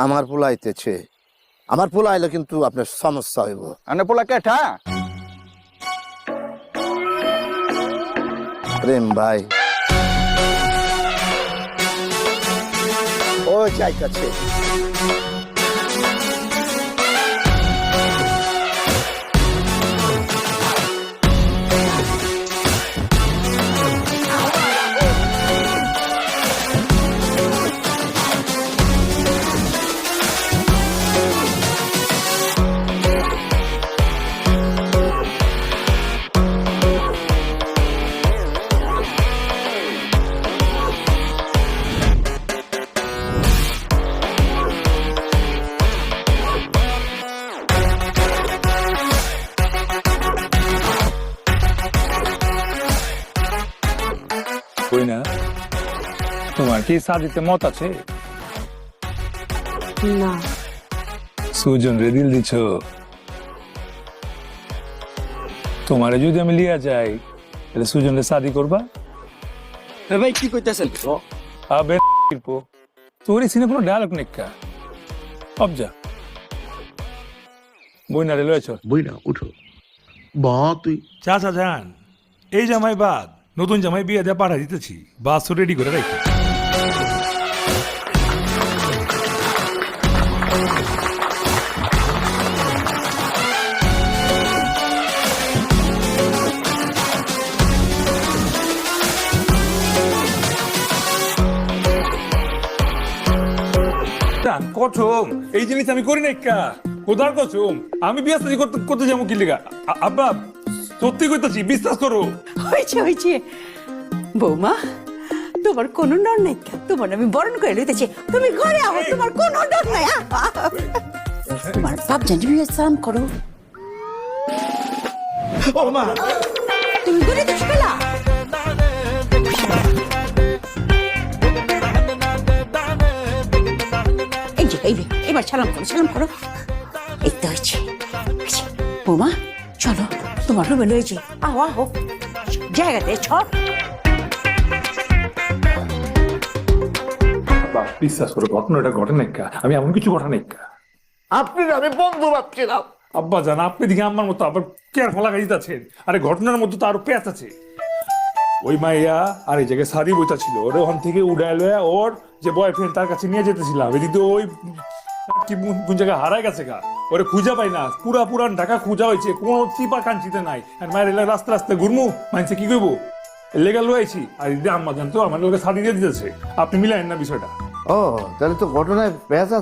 আমার পোলা আইতেছে। আমার পোলা আইলে কিন্তু আপনার সমস্যা হইব। আনে পোলা কেঠা? প্রেম ভাই ও যাইতাছে। কই না, তোমার কি শাদিতে মত আছে? না। সুজন রে দিল দিছ? তোমারে যদি আমি লিয়া যাই তাহলে সুজন রে শাদি করবা? ভাই কি কইতাছেন? আবে তোর সিনে কোনো ডায়লগ নেই কা? অবজা বইনা রে লয়েছ। বই না উঠো ব তুই চাচা যান, এই জামাই বাদ নতুন জামাই বিয়ে দিয়ে পাঠা দিতেছি, বাস রেডি করে রাখি। কচম এই জিনিস আমি করি নাই কা? কোথার কচম? আমি বিয়ে শাদি করতে যাবো কি লিগা? আব্বা সত্যি কইতাছি, বিশ্বাস করো। হয়েছে হয়েছে বৌমা, তোমার কোনো ডর নাই। তোমার আমি বরণ করে লইতেছি, তুমি ঘরে আও, তোমার কোনো ডর নাই। তোমার বাপ জানি সালাম করো। ও মা, তুমি ঘরে তো খেলা। এই যে এই যে, এবার সালাম করো, সালাম করো। এই তো হয়েছে। বৌমা চলো, তোমার রুমে লয়েছে। আহো আহো, জায়গাতে ছ। বিশ্বাস করো, ঘটনাটা ঘটে নাই কা? আমি এমন কিছু ঘটে নাই কা? আপনি আমি বন্ধু ভাবছিলাম। আব্বা জান, আপনি দিকে আমার মতো আবার কেয়ার ফলা গাড়িতে আছেন। আরে ঘটনার মধ্যে তো আরো পেঁচ আছে। ওই মাইয়া আর এই জায়গায় সারি বইতা ছিল, ওর ওখান থেকে উড়ায় লয়া ওর যে বয়ফ্রেন্ড তার কাছে নিয়ে যেতেছিলাম। এদিকে ওই কি কোন জায়গায় হারায় গেছে গা, ওরে খুঁজা পাই না। পুরান ঢাকা খুঁজা হয়েছে, কোনো চিপা কাঞ্চিতে নাই। আর মায়ের এলাকা রাস্তা রাস্তায় ঘুরমু, মানছে কি করবো? লেগাল লয়েছি। আর এদিকে আম্মা জান তো আমার লোকের সারি দিয়ে দিতেছে। আপনি মিলাইন না বিষয়টা। ও তাহলে তো ঘটনায় পেঁচা